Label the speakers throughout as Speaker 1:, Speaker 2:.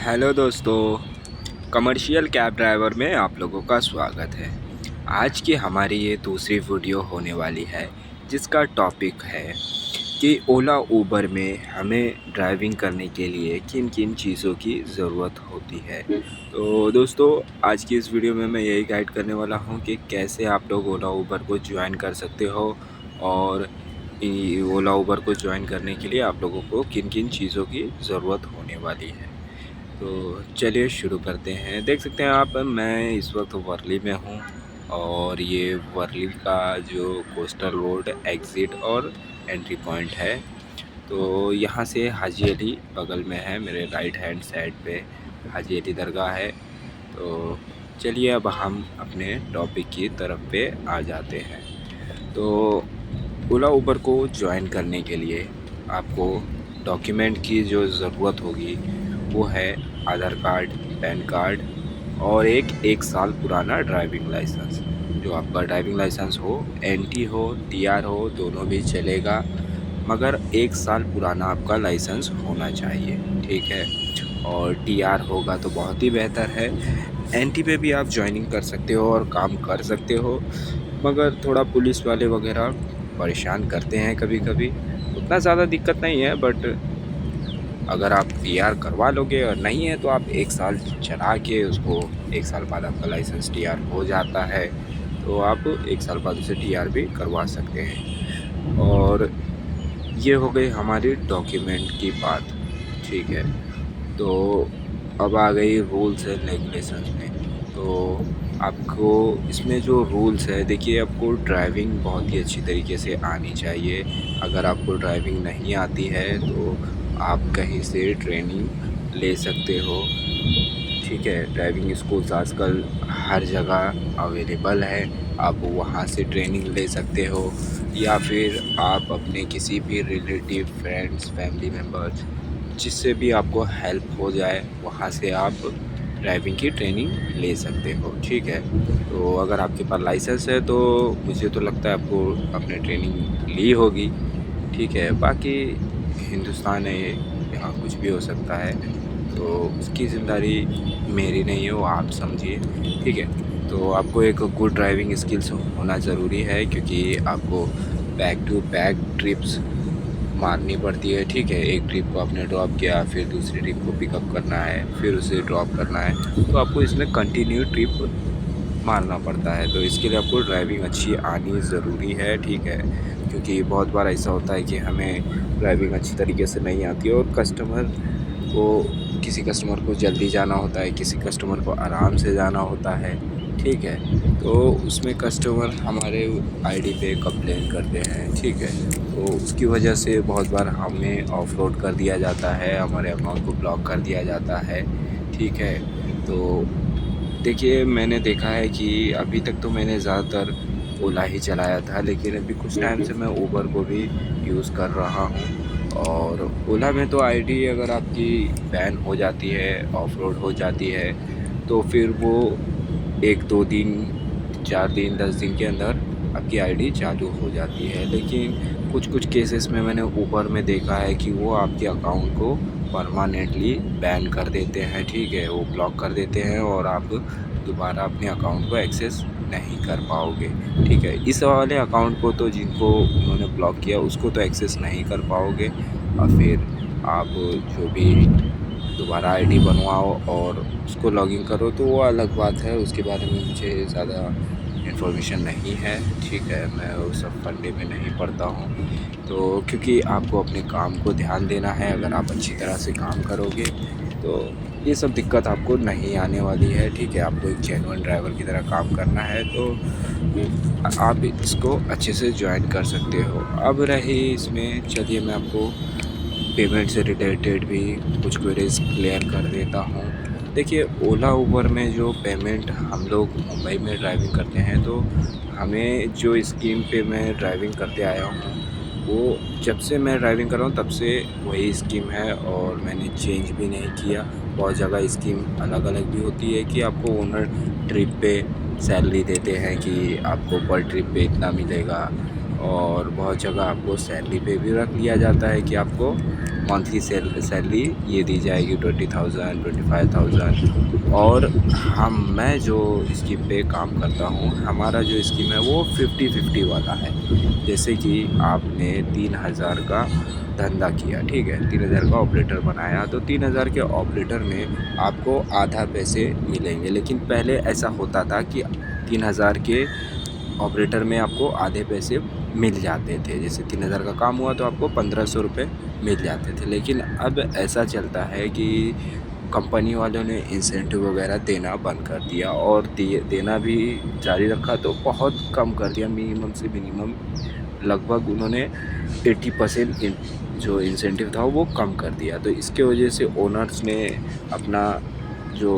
Speaker 1: Hello दोस्तों, commercial cab driver में आप लोगों का स्वागत है। आज की हमारी ये दूसरी वीडियो होने वाली है जिसका टॉपिक है कि ओला उबर में हमें ड्राइविंग करने के लिए किन किन चीज़ों की ज़रूरत होती है। तो दोस्तों, आज की इस वीडियो में मैं यही गाइड करने वाला हूँ कि कैसे आप लोग ओला उबर को ज्वाइन कर सकते हो और ओला उबर को ज्वाइन करने के लिए आप लोगों को किन किन चीज़ों की ज़रूरत होने वाली है। तो चलिए शुरू करते हैं। देख सकते हैं आप, मैं इस वक्त वर्ली में हूँ और ये वर्ली का जो कोस्टल रोड एग्ज़िट और एंट्री पॉइंट है। तो यहाँ से हाजी अली बगल में है, मेरे राइट हैंड साइड पे हाजी अली दरगाह है। तो चलिए अब हम अपने टॉपिक की तरफ पे आ जाते हैं। तो ओला उबर को ज्वाइन करने के लिए आपको डॉक्यूमेंट की जो ज़रूरत होगी वो है आधार कार्ड, पैन कार्ड और एक साल पुराना ड्राइविंग लाइसेंस। जो आपका ड्राइविंग लाइसेंस हो, एनटी हो, टीआर हो, दोनों भी चलेगा, मगर 1 साल पुराना आपका लाइसेंस होना चाहिए, ठीक है। और टीआर होगा तो बहुत ही बेहतर है। एनटी पे भी आप ज्वाइनिंग कर सकते हो और काम कर सकते हो, मगर थोड़ा पुलिस वाले वगैरह परेशान करते हैं कभी कभी। उतना ज़्यादा दिक्कत नहीं है, बट अगर आप टीआर करवा लोगे और नहीं है तो आप 1 साल चला के उसको 1 साल बाद आपका लाइसेंस टीआर हो जाता है, तो आप 1 साल बाद उसे टीआर भी करवा सकते हैं। और ये हो गई हमारी डॉक्यूमेंट की बात, ठीक है। तो अब आ गई रूल्स एंड रेगुलेशंस में। तो आपको इसमें जो रूल्स है, देखिए, आपको ड्राइविंग बहुत ही अच्छी तरीके से आनी चाहिए। अगर आपको ड्राइविंग नहीं आती है तो आप कहीं से ट्रेनिंग ले सकते हो, ठीक है। ड्राइविंग स्कूल्स आजकल हर जगह अवेलेबल है, आप वहाँ से ट्रेनिंग ले सकते हो, या फिर आप अपने किसी भी रिलेटिव, फ्रेंड्स, फैमिली मेम्बर्स, जिससे भी आपको हेल्प हो जाए, वहाँ से आप ड्राइविंग की ट्रेनिंग ले सकते हो, ठीक है। तो अगर आपके पास लाइसेंस है तो मुझे तो लगता है आपको आपने ट्रेनिंग ली होगी, ठीक है। बाकी हिंदुस्तान है ये, यहाँ कुछ भी हो सकता है, तो उसकी ज़िम्मेदारी मेरी नहीं है, वो आप समझिए, ठीक है। तो आपको एक गुड ड्राइविंग स्किल्स होना ज़रूरी है, क्योंकि आपको बैक टू बैक ट्रिप्स मारनी पड़ती है, ठीक है। एक ट्रिप को आपने ड्रॉप किया, फिर दूसरी ट्रिप को पिकअप करना है, फिर उसे ड्रॉप करना है, तो आपको इसमें कंटिन्यू ट्रिप मारना पड़ता है। तो इसके लिए आपको ड्राइविंग अच्छी आनी ज़रूरी है, ठीक है। क्योंकि बहुत बार ऐसा होता है कि हमें ड्राइविंग अच्छी तरीके से नहीं आती है और किसी कस्टमर को जल्दी जाना होता है, किसी कस्टमर को आराम से जाना होता है, ठीक है। तो उसमें कस्टमर हमारे आईडी पे कंप्लेन करते हैं, ठीक है। तो उसकी वजह से बहुत बार हमें ऑफलोड कर दिया जाता है, हमारे अकाउंट को ब्लॉक कर दिया जाता है, ठीक है। तो देखिए, मैंने देखा है कि अभी तक तो मैंने ज़्यादातर ओला ही चलाया था, लेकिन अभी कुछ टाइम से मैं उबर को भी यूज़ कर रहा हूँ। और ओला में तो आईडी अगर आपकी बैन हो जाती है, ऑफरोड हो जाती है, तो फिर वो 1-2 दिन, 4 दिन, 10 दिन के अंदर आपकी आईडी चालू हो जाती है। लेकिन कुछ केसेस में मैंने उबर में देखा है कि वो आपके अकाउंट को परमानेंटली बैन कर देते हैं, ठीक है। वो ब्लॉक कर देते हैं और आप दोबारा अपने अकाउंट को एक्सेस नहीं कर पाओगे, ठीक है। इस वाले अकाउंट को तो जिनको उन्होंने ब्लॉक किया उसको तो एक्सेस नहीं कर पाओगे, और फिर आप जो भी दोबारा आईडी बनवाओ और उसको लॉगिन करो तो वो अलग बात है। उसके बारे में मुझे ज़्यादा इन्फॉर्मेशन नहीं है, ठीक है। मैं वो सब फंडे में नहीं पढ़ता हूँ, तो क्योंकि आपको अपने काम को ध्यान देना है। अगर आप अच्छी तरह से काम करोगे तो ये सब दिक्कत आपको नहीं आने वाली है, ठीक है। आपको एक जेन्युइन ड्राइवर की तरह काम करना है, तो आप इसको अच्छे से ज्वाइन कर सकते हो। अब रही इसमें, चलिए मैं आपको पेमेंट से रिलेटेड भी कुछ क्वेरीज क्लियर कर देता हूँ। देखिए, ओला उबर में जो पेमेंट, हम लोग मुंबई में ड्राइविंग करते हैं, तो हमें जो स्कीम पे मैं ड्राइविंग करते आया हूँ, वो जब से मैं ड्राइविंग कर रहा हूँ तब से वही स्कीम है और मैंने चेंज भी नहीं किया। बहुत जगह स्कीम अलग अलग भी होती है कि आपको ओनर ट्रिप पे सैलरी देते हैं कि आपको पर ट्रिप पे इतना मिलेगा, और बहुत जगह आपको सैलरी पे भी रख लिया जाता है कि आपको मंथली सैलरी ये दी जाएगी 20,000 25,000। और मैं जो स्कीम पे काम करता हूँ, हमारा जो स्कीम है वो 50-50 वाला है। जैसे कि आपने 3,000 का धंधा किया, ठीक है, 3,000 का ऑपरेटर बनाया, तो 3,000 के ऑपरेटर में आपको आधा पैसे मिलेंगे। लेकिन पहले ऐसा होता था कि 3,000 के ऑपरेटर में आपको आधे पैसे मिल जाते थे। जैसे 3,000 का काम हुआ तो आपको 1,500 रुपये मिल जाते थे। लेकिन अब ऐसा चलता है कि कंपनी वालों ने इंसेंटिव वगैरह देना बंद कर दिया, और देना भी जारी रखा तो बहुत कम कर दिया। मिनिमम से मिनिमम लगभग उन्होंने 80% जो इंसेंटिव था वो कम कर दिया। तो इसके वजह से ओनर्स ने अपना जो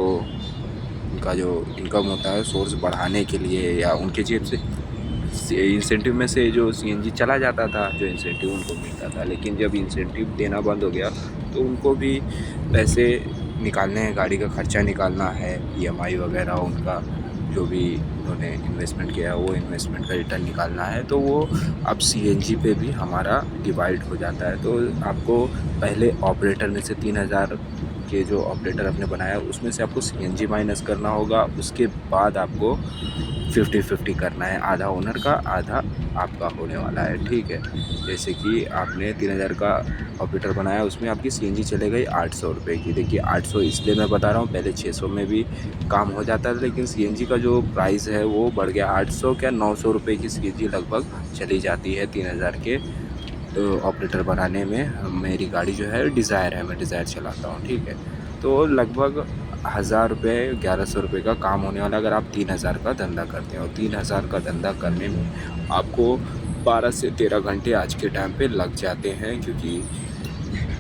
Speaker 1: उनका जो इनकम होता है सोर्स बढ़ाने के लिए, या उनके जेब से इंसेंटिव में से जो सीएनजी चला जाता था, जो इंसेंटिव उनको मिलता था, लेकिन जब इंसेंटिव देना बंद हो गया तो उनको भी पैसे निकालने हैं, गाड़ी का ख़र्चा निकालना है, ईएमआई वगैरह, उनका जो भी उन्होंने इन्वेस्टमेंट किया वो इन्वेस्टमेंट का रिटर्न निकालना है। तो वो अब सीएनजी पे भी हमारा डिवाइड हो जाता है। तो आपको पहले ऑपरेटर में से 3,000 के जो ऑपरेटर आपने बनाया उसमें से आपको सीएनजी माइनस करना होगा। उसके बाद आपको 50-50 करना है, आधा ओनर का आधा आपका होने वाला है, ठीक है। जैसे कि आपने 3,000 का ऑपरेटर बनाया, उसमें आपकी सीएनजी चले गई 800 रुपये की। देखिए 800 इसलिए मैं बता रहा हूँ, पहले 600 में भी काम हो जाता था, लेकिन सीएनजी का जो प्राइस है वो बढ़ गया। 800 क्या 900 रुपये की सीएनजी लगभग चली जाती है 3,000 के ऑपरेटर बनाने में। मेरी गाड़ी जो है डिज़ायर है, मैं डिज़ायर चलाता हूँ, ठीक है। तो लगभग 1,000 रुपये 1,100 रुपये का काम होने वाला अगर आप 3,000 का धंधा करते हैं। और 3,000 का धंधा करने में आपको 12 से 13 घंटे आज के टाइम पे लग जाते हैं, क्योंकि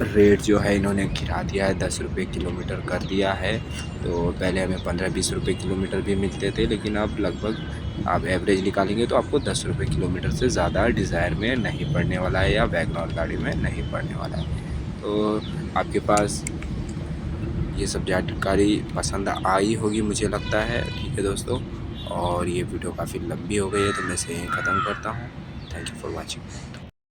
Speaker 1: रेट जो है इन्होंने गिरा दिया है, 10 रुपये किलोमीटर कर दिया है। तो पहले हमें 15-20 रुपये किलोमीटर भी मिलते थे, लेकिन अब लगभग आप एवरेज निकालेंगे तो आपको 10 रुपये किलोमीटर से ज़्यादा डिज़ायर में नहीं पड़ने वाला है, या वैगनआर गाड़ी में नहीं पड़ने वाला है। तो आपके पास ये सब जानकारी पसंद आई होगी मुझे लगता है, ठीक है दोस्तों। और ये वीडियो काफ़ी लंबी हो गई है तो मैं इसे यहीं ख़त्म करता हूँ। Thank you for watching.